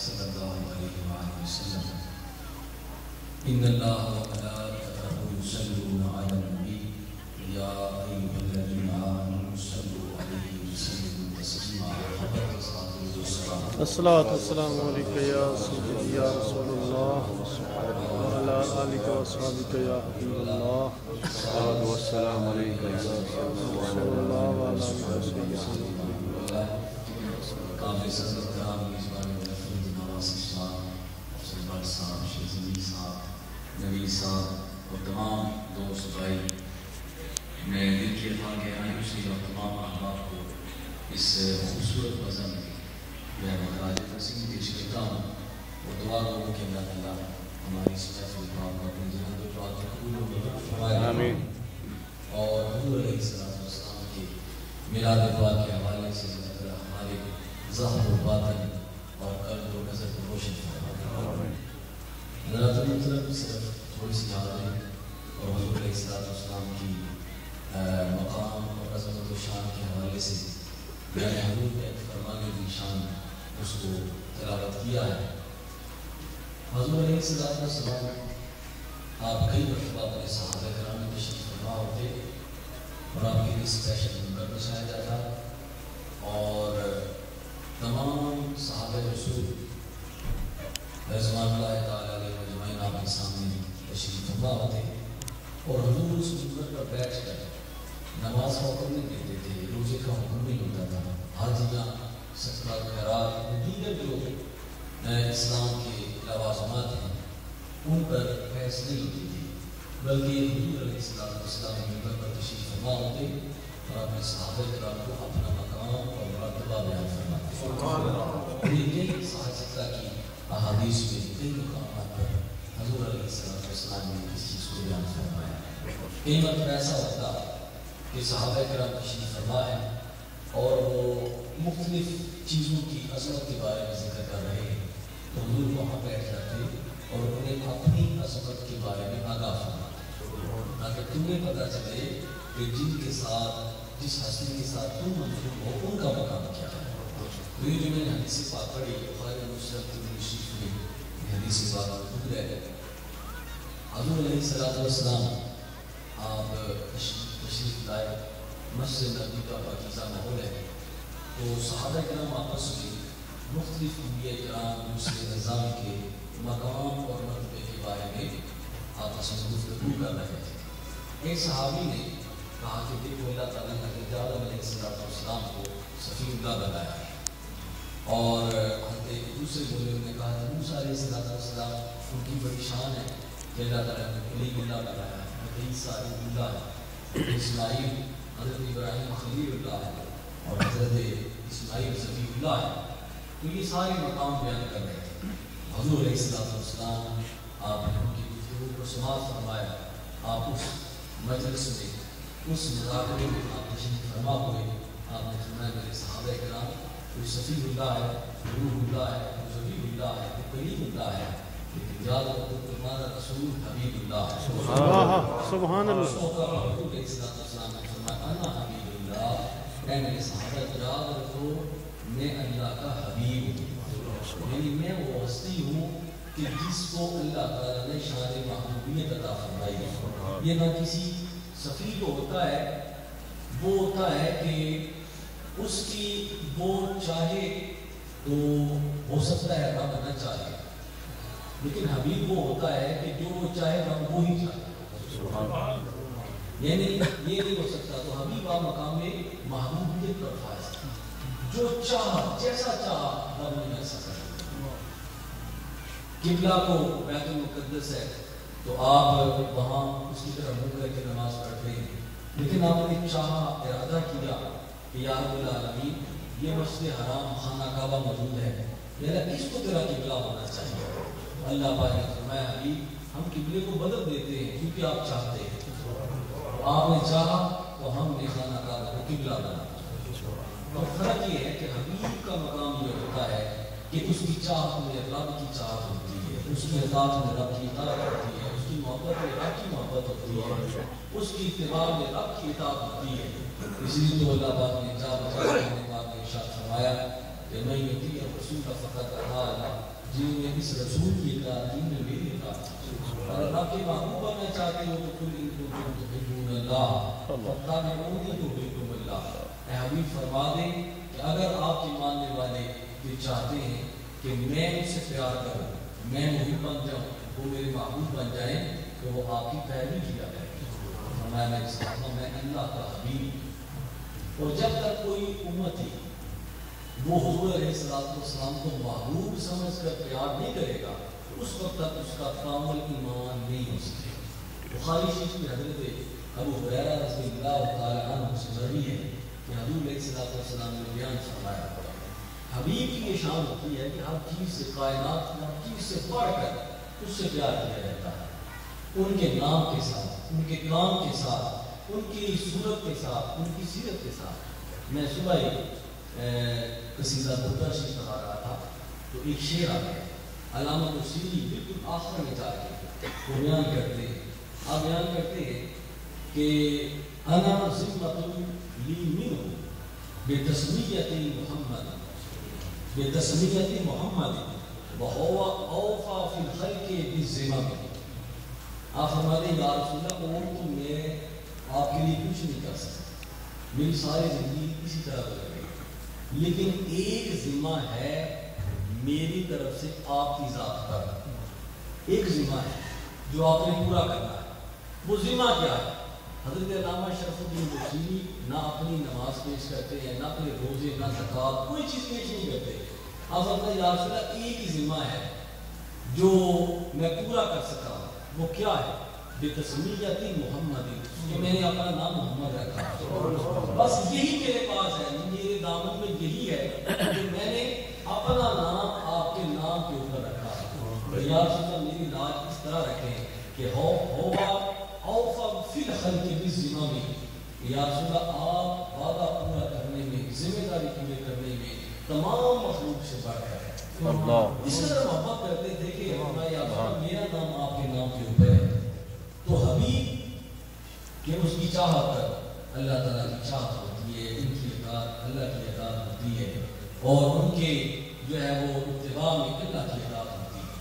صلی اللہ علیہ وآلہ وسلم ان اللہ و ملائکتہ یصلون علی النبی یا ایھا الذین آمنوا صلوا علیہ وسلموا تسلیما الصلاۃ والسلام علیک یا سیدی یا رسول اللہ وعلی آلک و اصحابک یا حبیب اللہ الصلاۃ والسلام علیک یا رسول اللہ وعلی آلک و اصحابک کافی صدر کرام میزبان محفل نواز صاحب افضل بٹ صاحب شیخ زمین صاحب نبی صاحب اور تمام دوست بھائی میں دل کیا تھا کہ آئیوسی اور تمام احباب کو اس خوبصورت بزم میں مہاراج نسیم پیش کرتا ہوں اور دعا کروں کہ اللہ تعالیٰ ہماری اس محفل پاک کو اپنی جنت پاک میں قبول فرمائے آمین اور حضور علیہ السلام کی میلاد پاک کے حوالے سے ہمارے ظاہر و باطن اور قلب و نظر کو روشن فرمائے. حضرات محترم صرف تھوڑی سی حاضری اور حضور علیہ السلام کی مقام اور عظمت و شان کے حوالے سے میں نے حضور کے فرمانے کی شان اس کو تلاوت کیا ہے. حضور علیہ السلام آپ کئی مرتبہ اپنے صحابہ کرام میں تشریف فرما ہوتے اور آپ کے لیے اسپیشل منبر بچھایا جاتا اور تمام صحابہ رسول رضوان اللہ تعالیٰ علیہ مجمعین آپ کے سامنے تشریف فرما ہوتے اور حضور اس منبر پر بیٹھ کر نماز کا حکم نہیں دیتے تھے, روزے کا حکم نہیں ہوتا تھا, حاجیاں صدقہ خیرات دیگر جو اسلام کے لوازمات ہیں ان پر بحث نہیں ہوتی تھی, بلکہ حضور علیہ السلام منبر پر تشریف فرما ہوتے اور اپنے صحابہ کرام کو اپنا مقام اور مرتبہ بیان فرماتے. کئی صحابہ کی احادیث میں کئی مقامات پر حضور علیہ السلام نے اس چیز کو بیان فرمایا. کئی مرتبہ ایسا ہوتا کہ صحابہ کرام تشریف فرما ہے اور وہ مختلف چیزوں کی عظمت کے بارے میں ذکر کر رہے ہیں تو حضور وہاں بیٹھ جاتے اور انہیں اپنی عظمت کے بارے میں آگاہ فرماتے تاکہ تمہیں پتہ چلے کہ جن کے ساتھ جس ہستی کے ساتھ تم منظور ہو ان کا مقام کیا ہے. تو یہ جو میں نے حدیث پاک پڑھی بخاری مسلم ترمذی شریف میں حدیث پاک موجود ہے. حضور علیہ السلام آپ تشریف لائے, مسجد نبوی کا پاکیزہ ماحول ہے تو صحابہ کرام آپس میں مختلف انبیاء کرام دوسرے نظام کے مقام اور مرتبے کے بارے میں آپس میں گفتگو کر رہے تھے. ایک صحابی نے کہا کہ دیکھو اللہ تعالیٰ نے حضرت آدم علیہ السلام کو صفی اللہ بنایا ہے اور حضرت دوسرے بولے نے کہا کہ موسیٰ علیہ السلام ان کی بڑی شان ہے کہ اللہ تعالیٰ نے کلیم اللہ بنایا ہے, حضرت عیسیٰ علیہ اللہ ہے, اسماعیل حضرت ابراہیم خلیل اللہ ہے اور حضرت اسماعیل صفی اللہ ہے. تو یہ سارے مقام بیان کر رہے تھے. حضور علیہ السلام آپ نے ان کی گفتگو کو سماعت فرمایا. آپ اس مجلس میں اس مذاکرے میں آپ تشریف فرما ہوئے. آپ نے فرمایا میرے صحابہ کرام کوئی صفی اللہ ہے, روح اللہ ہے, ظبی اللہ ہے, کلیم اللہ ہے, لیکن یاد رکھو تمہارا رسول حبیب اللہ ہے. سبحان اللہ. حضور علیہ السلام نے فرمایا انا حبیب اللہ, اے میرے صحابہ یاد رکھو میں اللہ کا حبیب ہوں, یعنی میں وہ ہستی ہوں کہ جس کو اللہ تعالیٰ نے شان محبوبیت عطا فرمائی ہے. یہ نہ کسی صفی جو ہوتا ہے وہ ہوتا ہے کہ اس کی وہ چاہے تو ہو سکتا ہے رب نہ چاہے, لیکن حبیب وہ ہوتا ہے کہ جو وہ چاہے رب وہ ہی چاہے. یعنی یہ نہیں ہو سکتا. تو حبیب آپ مقام میں محبوبیت پر فائز ہے, جو چاہا جیسا چاہا رب نے ویسا کر. قبلہ کو بیت المقدس ہے تو آپ وہاں اس کی طرف منہ کر کے نماز پڑھتے ہیں, لیکن آپ نے چاہا ارادہ کیا کہ یا رب العالمین یہ مسجد حرام خانہ کعبہ موجود ہے, میرا کس کو تیرا قبلہ ہونا چاہیے. اللہ پاک نے فرمایا حبیب ہم قبلے کو بدل دیتے ہیں کیونکہ آپ چاہتے ہیں. آپ نے چاہا تو ہم نے خانہ کعبہ کو قبلہ بنا. اور فرق یہ ہے کہ حبیب کا مقام یہ ہوتا ہے کہ اس کی چاہت میں رب کی چاہت ہوتی ہے, اس کی اطاعت میں رب کی اطاعت ہوتی ہے, اس کی محبت میں رب کی محبت ہوتی ہے, اس کی اتباع میں رب کی اطاعت ہوتی ہے. اس لیے تو اللہ پاک نے ارشاد فرمایا کہ میں یطیع الرسول فقد اطاع اللہ اس رسول کی اطاعت دین میں میری اطاعت. اور اللہ کے محبوب بننا چاہتے ہو تو قل ان کنتم تحبون اللہ فاتبعونی یحببکم اللہ. اے حبیب فرما دیں کہ اگر آپ کے ماننے والے یہ چاہتے ہیں کہ میں ان سے پیار کروں, میں محب بن جاؤں, وہ میرے محبوب بن جائیں, تو وہ آپ کی پیروی کیا کریں. میں اللہ کا حبیب. اور جب تک کوئی امتی وہ حضور علیہ السلام کو محبوب سمجھ کر پیار نہیں کرے گا, اس وقت تک اس کا کامل ایمان نہیں ہو سکے. بخاری شریف میں حضرت ابو ہریرہ رضی اللہ تعالی عنہ سے مروی ہے کہ حضور علیہ السلام نے بیان فرمایا, حبیب کی یہ شان ہوتی ہے کہ ہر چیز سے, کائنات میں ہر چیز سے بڑھ کر اس سے پیار کیا جاتا ہے. ان کے نام کے ساتھ, ان کے کام کے ساتھ, ان کی صورت کے ساتھ, ان کی سیرت کے ساتھ. میں صبح ہی قصیدہ بردہ شریف پڑھا رہا تھا تو ایک شعر آ گیا. علامہ بصیری بالکل آخر میں جا کے وہ بیان کرتے ہیں, آپ بیان کرتے ہیں کہ انا ذمۃ لی منہ بتسمیۃ محمد بتسمیۃ محمد وہو اوفا فی الخلق بالذمم. آپ فرماتے ہیں یا رسول اللہ, اور تو میں آپ کے لیے کچھ نہیں کر سکتا, میری ساری زندگی اسی طرح گزر گئی, لیکن ایک ذمہ ہے میری طرف سے آپ کی ذات پر, ایک ذمہ ہے جو آپ نے پورا کرنا ہے. وہ ذمہ کیا ہے؟ حضرت علامہ شرف الدین بصیری نہ اپنی نماز پیش کرتے ہیں, نہ اپنے روزے, نہ زکوٰۃ, کوئی چیز پیش نہیں کرتے. آپ فرماتے ہیں یا رسول اللہ ایک ہی ذمہ ہے جو میں پورا کر سکتا ہوں, وہ کیا ہے؟ بتسمیۃ محمد, کہ میں نے اپنا نام محمد رکھا. بس یہی میرے پاس ہے, میرے دامن میں یہی ہے کہ میں نے اپنا نام آپ کے نام کے اوپر رکھا. یا رسول اللہ میری لاج اس طرح رکھیں کہ ہوگا اوفا فی الخلق بالذمم. یا رسول اللہ آپ وعدہ پورا کرنے میں, ذمہ داری پورے کرنے میں تمام مخلوق سے بڑھ کر ہے. اس طرح محبت کرتے تھے کہ میرا نام آپ کے نام کے اوپر ہے. تو حبیب کہ اس کی چاہت پر اللہ تعالیٰ کی چاہت ہوتی ہے, ان کی اطاعت اللہ کی اطاعت ہوتی ہے, اور ان کے جو ہے وہ اتباع میں اللہ کی اطاعت ہوتی ہے.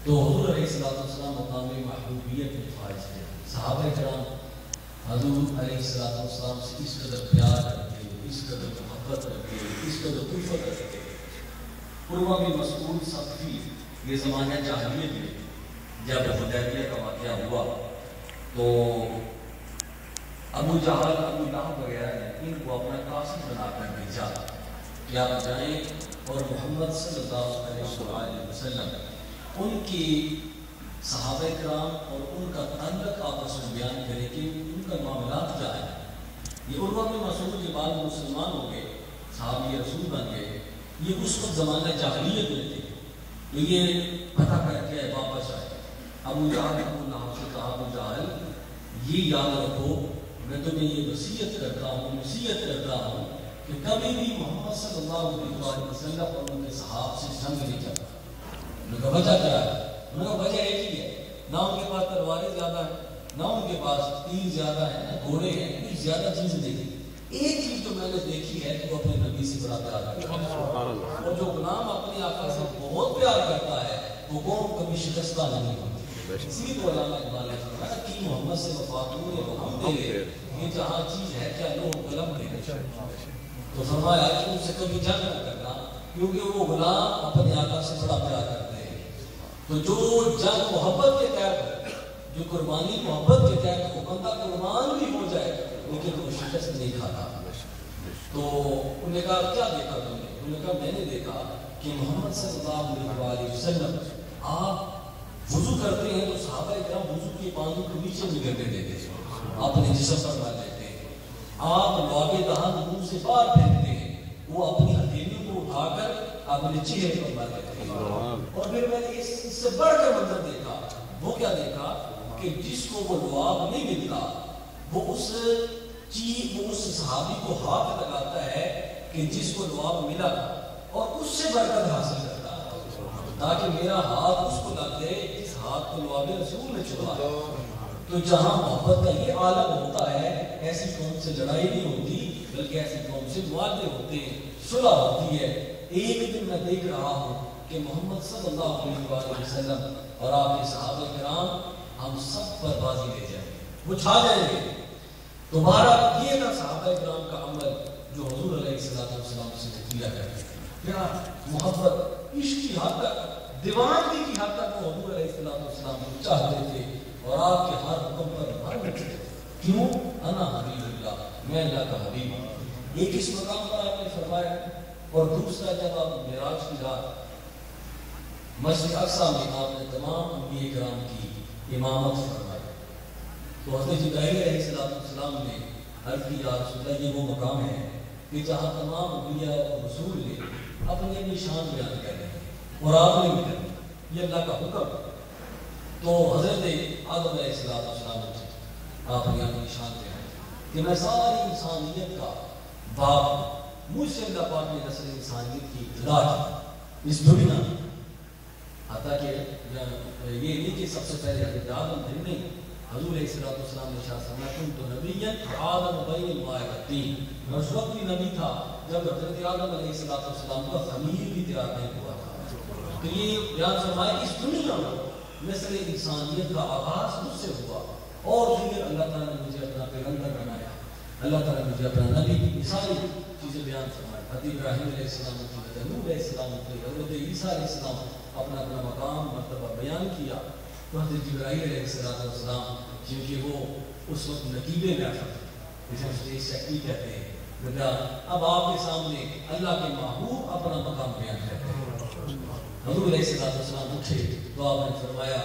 تو حضور علیہ السلام مقام محبوبیت میں فائز تھے. صحابہ کرام حضور علیہ السلام سے اس قدر پیار کرتے, اس قدر محبت کرتے, اس قدر الفت کرتے. عروہ بن مسعود ثقفی, یہ زمانہ جاہلیت میں جب حدیبیہ کا واقعہ ہوا تو ابو جہل, ابو لہب وغیرہ نے ان کو اپنا قاصد بنا کر بھیجا کہ آپ جائیں اور محمد صلی اللہ علیہ وسلم ان کی صحابہ کرام اور ان کا تعلق آپس میں بیان کرے کہ ان کا معاملات کیا ہے. یہ عروہ بن مسعود کے بعد مسلمان ہو گئے, صحابی رسول بن گئے. یہ اس وقت زمانہ جاہلیت میں تھے, تو یہ پتہ کر کے واپس آئے. ابو جہل نے ابو سے کہا, ابو جہل یہ یاد رکھو, میں تمہیں یہ وصیت کرتا ہوں کہ کبھی بھی محمد صلی اللہ علیہ وسلم اور ان کے صحاب سے جنگ نہیں کرتا. ان کا وجہ کیا ہے؟ ان کا وجہ ایک ہی ہے, نہ ان کے پاس تلواریں زیادہ ہیں, نہ ان کے پاس تیر زیادہ ہیں, نہ گھوڑے ہیں, کوئی زیادہ چیز نہیں. ایک چیز جو میں نے دیکھی ہے کہ وہ اپنے نبی سے بڑا پیار کرتا ہے, اور جو غلام اپنے آقا سے بہت پیار کرتا ہے وہ قوم کبھی شکستہ نہیں ہوتی. اسی تو علامہ اقبال نے فرمایا کہ محمد سے وفاتور وہ ہم دے, یہ جہاں چیز ہے کیا لوگ قلم دے. تو فرمایا کہ ان سے کبھی جنگ نہ کرنا, کیونکہ وہ غلام اپنے آقا سے بڑا پیار کرتے ہیں. تو جو جنگ محبت کے تحت, جو قربانی محبت کے تحت, وہ بندہ قربان بھی ہو جائے لیکن وہ شکست نہیں کھاتا. تو انہوں نے کہا کیا دیکھا تم نے؟ انہوں نے کہا میں نے دیکھا کہ محمد صلی اللہ علیہ وسلم آپ وضو کرتے ہیں تو صحابہ کرام وضو کے پانی کو نیچے نگلنے دیتے ہیں, اپنے جسم پر ڈال دیتے ہیں. آپ لعاب دہن منہ سے باہر پھینکتے ہیں, وہ اپنی ہتھیلی کو اٹھا کر اپنے چہرے پر ڈال دیتے ہیں. اور پھر میں نے اس سے بڑھ کر منظر دیکھا. وہ کیا دیکھا کہ جس کو وہ لعاب نہیں ملتا وہ اس صحابی کو ہاتھ لگاتا ہے کہ جس کو لعاب ملا اور اس سے برکت حاصل کرتا ہے, تاکہ میرا ہاتھ اس کو لگ جائے جس ہاتھ کو لعاب رسول نے چھوا ہے. تو جہاں محبت کا یہ عالم ہوتا ہے, ایسی قوم سے لڑائی نہیں ہوتی بلکہ ایسی قوم سے معاہدے ہوتے ہیں, صلح ہوتی ہے. ایک دن میں دیکھ رہا ہوں کہ محمد صلی اللہ علیہ وسلم اور آپ کے صحابہ کرام ہم سب پر بازی لے جائیں گے، وہ چھا جائیں گے۔ دوبارہ یہ تھا صحابہ کرام کا عمل جو حضور علیہ السلام سے کیا کرتے تھے، کیا محبت عشق کی حد تک، دیوانگی کی حد تک وہ حضور علیہ السلام کو چاہتے تھے اور آپ کے ہر حکم پر مر مٹتے تھے۔ کیوں؟ انا حبیب اللہ، میں اللہ کا حبیب ہوں۔ ایک اس مقام پر آپ نے فرمایا، اور دوسرا جب آپ معراج کی رات مسجد اقصی میں آپ نے تمام انبیاء کرام کی امامت فرمائی، تو حضرت جبرائیل علیہ السلام نے عرض کی یا رسول اللہ یہ وہ مقام ہے کہ جہاں تمام انبیاء اور رسول نے اپنی اپنی شان بیان کر رہے ہیں اور آپ نے بھی کرنا، یہ اللہ کا حکم۔ تو حضرت آدم علیہ السلام نے آپ نے اپنی شان بیان کہ میں ساری انسانیت کا باپ ہوں، مجھ سے اللہ پاک نے نسل انسانیت کی ابتدا کی اس دنیا میں، حتیٰ کہ یہ نہیں کہ سب سے پہلے حضرت آدم تھے، نہیں، حضور علیہ السلام نے ارشاد فرمایا کنت نبیا آدم بین الماء والطین، میں اس وقت بھی نبی تھا جب حضرت آدم علیہ السلام کا خمیر بھی تیار نہیں ہوا تھا۔ تو یہ بیان فرمایا اس دنیا میں نسل انسانیت کا آغاز مجھ سے ہوا، اور پھر اللہ تعالیٰ نے مجھے اپنا پیغمبر بنایا، اللہ تعالیٰ نے مجھے اپنا نبی، یہ ساری چیزیں بیان فرمائی۔ حضرت ابراہیم علیہ السلام کی، حضرت نوح علیہ السلام کی، حضرت عیسیٰ علیہ السلام اپنا اپنا مقام مرتبہ بیان کیا۔ تو حضرت جبرائیل علیہ السلام کیونکہ وہ اس وقت نقیبے میں آتا تھے، جسے ہم اسٹیج سیکٹری کہتے ہیں، مطلب اب آپ کے سامنے اللہ کے محبوب اپنا مقام بیان کرتے ہیں۔ حضور علیہ السلام اٹھے تو آپ نے فرمایا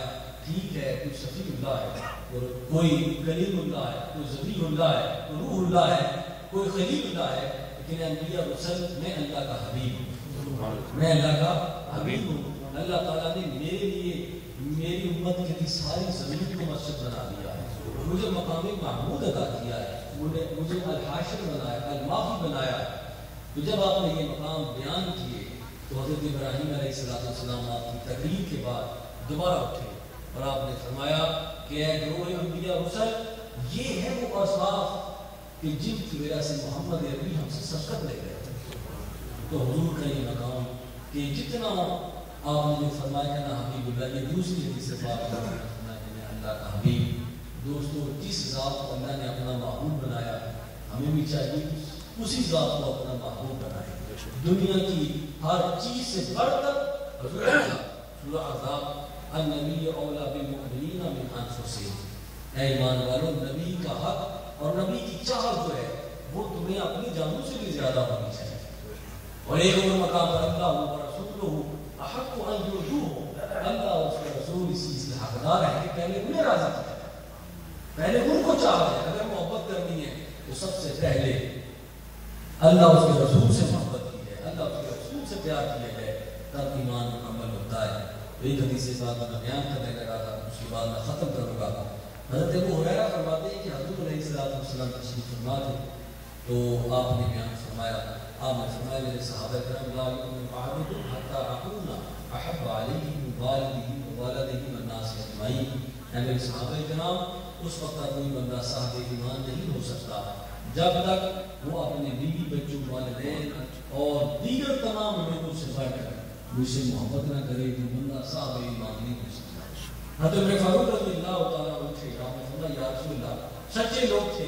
ٹھیک ہے، کوئی شفیع اللہ ہے، اور کوئی کلیم اللہ ہے، کوئی ذبیح اللہ ہے، کوئی روح اللہ ہے، کوئی خلیل اللہ ہے، لیکن انبیاء رسل میں اللہ کا حبیب ہوں، میں اللہ کا حبیب ہوں۔ اللہ تعالیٰ نے میرے لیے میری امت کے لیے ساری زمین کو مسجد بنا دیا ہے، مجھے مقام محمود عطا کیا ہے، مجھے الحاشر بنایا، الماحی بنایا ہے۔ تو جب آپ نے یہ مقام بیان کیے تو حضرت ابراہیم علیہ السلام آپ کی تقریر کے بعد دوبارہ اٹھے اور آپ نے فرمایا کہ اے گروہ انبیاء رسل، یہ ہے وہ اوصاف کہ جن کی وجہ سے محمد عربی ہم سے سبقت لے گئے۔ تو حضور کا یہ مقام کہ جتنا آپ نے جو فرمایا کہ نا حبیب اللہ، یہ دوسری حدیث سے بات کرنا کہ میں اللہ کا حبیب۔ دوستو جس ذات کو اللہ نے اپنا محبوب بنایا، ہمیں بھی چاہیے اسی ذات کو اپنا محبوب بنائے۔ دنیا کی ہر چیز سے بڑھ کر حضور اللہ سورہ احزاب النبی اولا بالمؤمنین من انفسہم، اے ایمان والو نبی کا حق اور نبی کی چاہت جو ہے وہ تمہیں اپنی جانوں سے بھی زیادہ ہونی چاہیے۔ اور ایک اور مقام پر اللہ و رسولہ احق ان یرضوہ، اللہ اور اس کے رسول اس چیز کے حقدار ہے کہ پہلے انہیں راضی کیا ہے، پہلے ان کو چاہتے ہیں۔ اگر محبت کرنی ہے تو سب سے پہلے اللہ اس کے رسول سے محبت کی ہے، اللہ اس کے رسول سے پیار کیا ہے، تب ایمان مکمل ہوتا ہے۔ ایک حدیث سے بات میں بیان کرنے لگا تھا، اس کے بعد میں ختم کروں گا۔ حضرت ابو ہریرہ فرماتے ہیں کہ حضور علیہ السلام تشریف فرما تھے تو آپ نے بیان فرمایا، آپ نے فرمایا میرے صحابہ کرام لا یؤمن احدکم حتی اکون احب علیہ من والدہ وولدہ والناس اجمعین، اے میرے صحابہ کرام اس وقت تک کوئی بندہ صاحب ایمان نہیں ہو سکتا جب تک وہ اپنے بیوی بچوں، والدین اور دیگر تمام لوگوں سے بڑھ کر مجھ سے محبت نہ کرے، جو بندہ صاحب ایمان نہیں ہو سکتا۔ حضرت عمر فاروق رضی اللہ تعالیٰ عنہ تھے، آپ نے فرمایا یا رسول اللہ، سچے لوگ تھے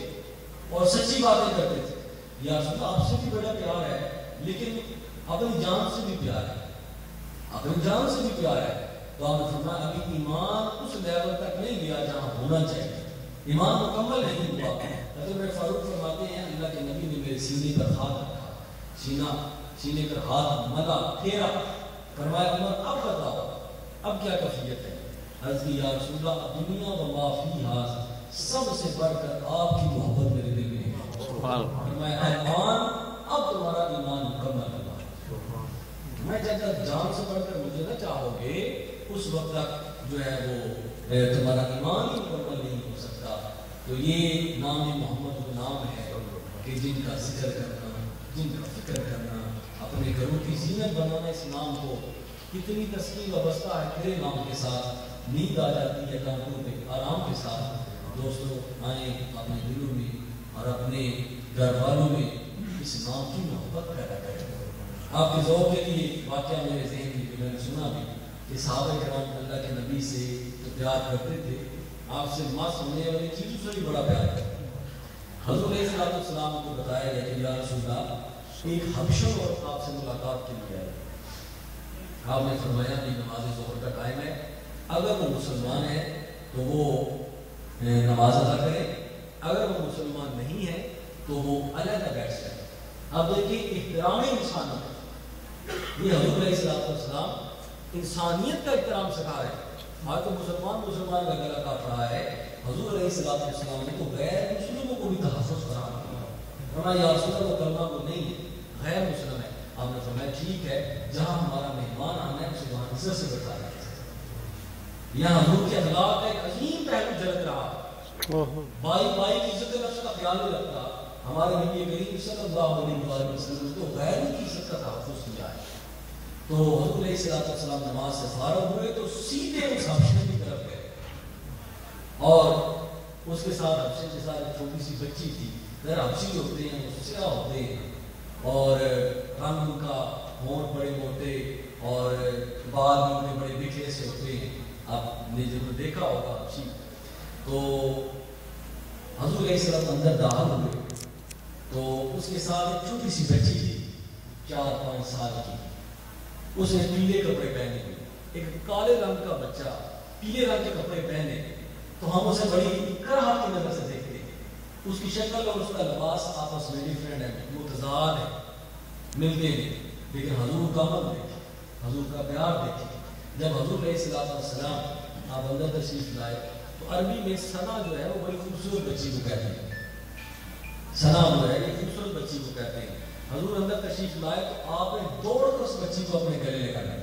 اور سچی باتیں کرتے تھے، یا رسول اللہ آپ سے بھی بڑا پیار ہے لیکن اپنی جان سے بھی پیار ہے، اپنی جان سے بھی پیار ہے۔ تو آپ نے فرمایا ابھی ایمان اس لیول تک نہیں گیا جہاں ہونا چاہیے، ایمان مکمل نہیں ہوا۔ حضرت عمر فاروق فرماتے ہیں اللہ کے نبی نے میرے سینے پر ہاتھ رکھا، سینے پر ہاتھ ملا، پھیرا، فرمایا عمر اب بتاؤ اب کیا کیفیت ہے؟ عرض کی یا رسول اللہ دنیا و ما فیہا، سب سے بڑھ کر آپ کی محبت میرے دل میں ہے۔ فرمایا ایمان اب تمہارا ایمان مکمل ہوا، میں جب تک جان سے بڑھ کر مجھے نہ چاہو گے اس وقت تک جو ہے وہ تمہارا ایمان ہی مکمل نہیں ہو سکتا۔ تو یہ نام محمد وہ نام ہے کہ جن کا ذکر کرنا، جن کا فکر کرنا، اپنے گھروں کی زینت بنانا، اس نام کو کتنی تسکین وابستہ ہے تیرے نام کے ساتھ، نیند آ جاتی ہے کانوں پہ آرام کے ساتھ۔ دوستو آئیں اپنے دلوں میں اور اپنے گھر والوں میں اس نام کی محبت پیدا کریں، آپ کے ذوق کے لیے واقعہ میرے ذہن میں میں نے سنا بھی کہ صحابہ کرام اللہ کے نبی سے تو پیار کرتے تھے، آپ سے مس ہونے والی چیزوں سے بھی بڑا پیار کرتے تھے۔ حضور علیہ السلام کو بتایا گیا کہ یا رسول اللہ ایک حبشہ اور آپ سے ملاقات کے لیے آئے۔ آپ نے فرمایا کہ نماز ظہر کا ٹائم ہے، اگر وہ مسلمان ہے تو وہ نماز ادا کرے، اگر وہ مسلمان نہیں ہے تو وہ علیحدہ بیٹھ جائے۔ اب دیکھیے احترام انسانیت، یہ حضور علیہ السلام انسانیت کا احترام سکھا رہے ہیں۔ آج تو مسلمان کا گلا کاٹ رہا ہے، حضور علیہ السلام نے تو غیر مسلموں کو بھی تحفظ فراہم کیا۔ فرمایا یا رسول اللہ وہ کلمہ وہ نہیں ہے، غیر مسلم ہے۔ آپ نے فرمایا ٹھیک ہے، جہاں ہمارا مہمان آنا ہے اسے وہاں عزت سے بٹھایا جائے۔ یہاں حضور کے اخلاق کا ایک عظیم پہلو جھلک رہا، بائی کی عزت نفس کا خیال نہیں رکھتا۔ ہمارے نبی کریم صلی اللہ علیہ وسلم کو غیروں کی عزت کا تحفظ کیا ہے۔ تو حضور علیہ السلام نماز سے فارغ ہوئے تو سیدھے اس حبشے کی طرف گئے، اور اس کے ساتھ حبشے کے ساتھ ایک چھوٹی سی بچی تھی۔ ذرا حبشی ہوتے ہیں وہ سیاہ ہوتے ہیں اور رنگ ان کا ہونٹ بڑے موٹے اور بال ان کے بڑے بکھرے سے ہوتے ہیں، آپ نے ضرور دیکھا ہوگا حبشی۔ تو حضور علیہ السلام اندر داخل ہوئے تو اس کے ساتھ ایک چھوٹی سی بچی تھی 4-5 سال کی، اس نے پیلے کپڑے پہنے ہوئے۔ ایک کالے رنگ کا بچہ پیلے رنگ کے کپڑے پہنے تو ہم اسے بڑی کراہت کی نظر سے دیکھتے ہیں۔ اس کی شکل اور اس کا لباس آپس میں ڈیفرنٹ ہے، متضاد ہے، ملتے ہیں، لیکن حضور کا عمل دیکھیں، حضور کا پیار دیکھیں۔ جب حضور علیہ السلام آپ اندر تشریف لائے تو عربی میں ثنا جو ہے وہ بڑی خوبصورت بچی کو کہتے ہیں، ثنا جو ہے یہ خوبصورت بچی کو کہتے ہیں۔ حضور اندر تشریف لائے تو آپ نے دوڑ کر اس بچی کو اپنے گلے لے کر لیا۔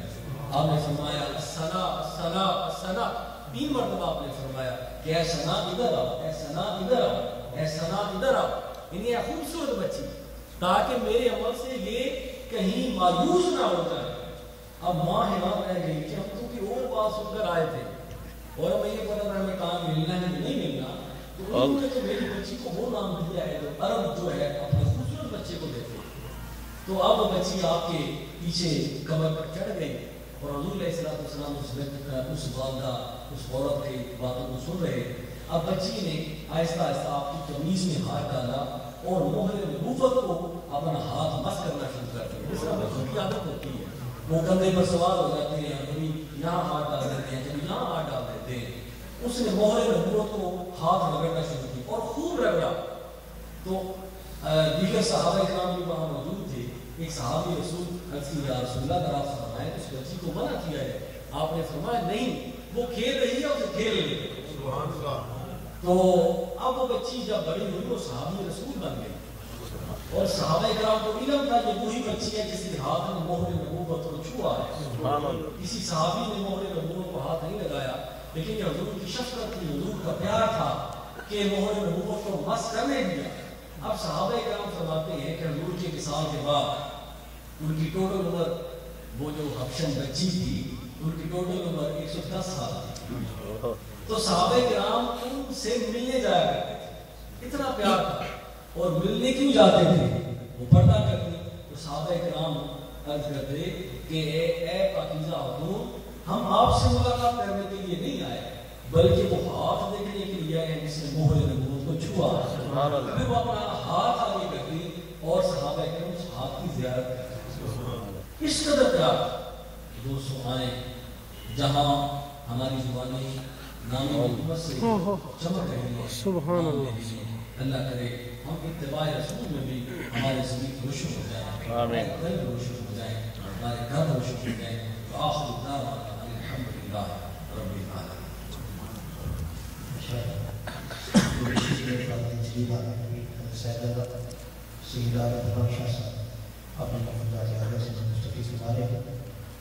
آپ نے فرمایا ثنا ثنا ثنا، 3 مرتبہ آپ نے فرمایا کہ اے ثنا ادھر آؤ، اے ثنا ادھر آؤ، اے ثنا ادھر آؤ، یعنی یہ خوبصورت بچی، تاکہ میرے عمل سے یہ کہیں مایوس نہ ہو جائے۔ اب ماں حیران رہ گئی کہ ہم تو کی اور بات سن کر آئے تھے اور ہمیں یہ پتا تھا ہمیں کام ملنا ہے نہیں ملنا، تو انہوں نے تو میری بچی کو وہ نام دیا ہے جو عرب جو ہے اپنے خوبصورت بچے کو دیتے۔ تو اب وہ بچی آپ کے پیچھے کمر پر چڑھ گئی اور حضور علیہ السلام اس والدہ اس عورت کی باتوں کو سن رہے۔ اب بچی نے آہستہ آہستہ آپ کی قمیض میں ہاتھ ڈالا اور مہر نبوت کو اپنا ہاتھ مس کرنا شروع کر دیا۔ اس طرح بچوں کی عادت ہوتی ہے، وہ کندھے پر سوار ہو جاتے ہیں، کبھی یہاں ہاتھ ڈال دیتے ہیں، کبھی یہاں ہاتھ ڈال دیتے ہیں۔ اس نے مہر نبوت کو ہاتھ رگڑنا شروع کی اور خوب رگڑا۔ تو دیگر صحابہ کرام بھی وہاں موجود تھے۔ ایک صحابی رسول یا رسول اللہ کا آپ فرمائے اس بچی کو منع کیا ہے۔ آپ نے فرمایا نہیں، وہ کھیل رہی ہے، اسے کھیل رہی ہے۔ تو اب وہ بچی جب بڑی ہوئی وہ صحابی رسول بن گئی اور صحابہ کرام کو علم تھا یہ وہی بچی ہے جس کے ہاتھ میں مہر نبوت کو چھوا ہے۔ کسی صحابی نے مہر نبوت کو ہاتھ نہیں لگایا، لیکن یہ حضور کی شفقت تھی، حضور کا پیار تھا کہ مہر نبوت کو مس کرنے دیا۔ اب صحابہ کرام فرماتے ہیں کہ حضور کے وصال کے بعد ان کی ٹوٹل عمر، وہ جو حبشن بچی تھی ان کی ٹوٹل عمر 110 سال تھی۔ تو صحابہ کرام ان سے ملنے جایا کرتے تھے، اتنا پیار تھا۔ اور ملنے کیوں جاتے تھے؟ وہ پردہ کرتے تو صحابہ کرام عرض کرتے کہ اے پاکیزہ خاتون، ہم آپ سے ملاقات کرنے کے لیے نہیں آئے بلکہ وہ ہاتھ دیکھنے کے لیے آئے جس نے مہر نبوت کو چھوا۔ پھر وہ اپنا ہاتھ آگے کرتے اور صحابہ کرام اس ہاتھ کی زیارت کرتے۔ اس قدر پیار دوستوں آئے جہاں ہماری زبانیں نامی حکمت سے چمک رہی ہے۔ سبحان اللہ، اللہ کرے ہم اتباع رسول میں بھی ہمارے زمین روشن ہو جائیں، ہمارے قلب روشن ہو جائیں، ہمارے گھر روشن ہو جائیں۔ آخر دعوانا الحمدللہ رب العالمین۔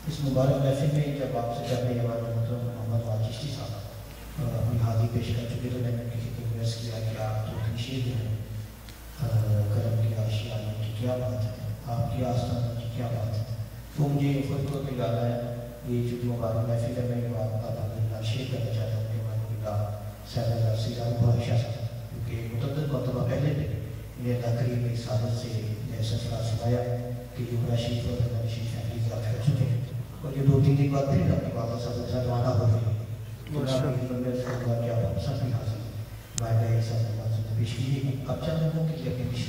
اس مبارک محفل میں جب آپ سے پہلے ہمارے محترم محمد واجد چشتی صاحب اپنی حاضری پیش کر چکے تو میں نے کسی کو ریکویسٹ کیا کہ آپ تو تنشیر جو ہے کرم کی آشیانہ کی کیا بات ہے، آپ کی آستانہ کی کیا بات ہے۔ تو مجھے خود کو بھی یاد آیا، یہ چونکہ مبارک محفل ہے، میں یہ بات الحمدللہ شیئر کرنا چاہتا ہوں کہ ہمارے صاحب سیزان بادشاہ صاحب کیونکہ متعدد مرتبہ پہلے بھی انہیں اللہ کریم کی سعادت سے سلسلہ سنایا کہ یہ عمرہ شریف اور رمضان شریف فیملی یاد کر چکے ہیں اور یہ 2-3 دن بعد پھر اپنی والدہ صاحب کے ساتھ روانہ ہو گئی کہ آپ سب بھی حاضر بھائی بھائی سب پیش کیجیے اب چند لوگوں کے لیے اپنی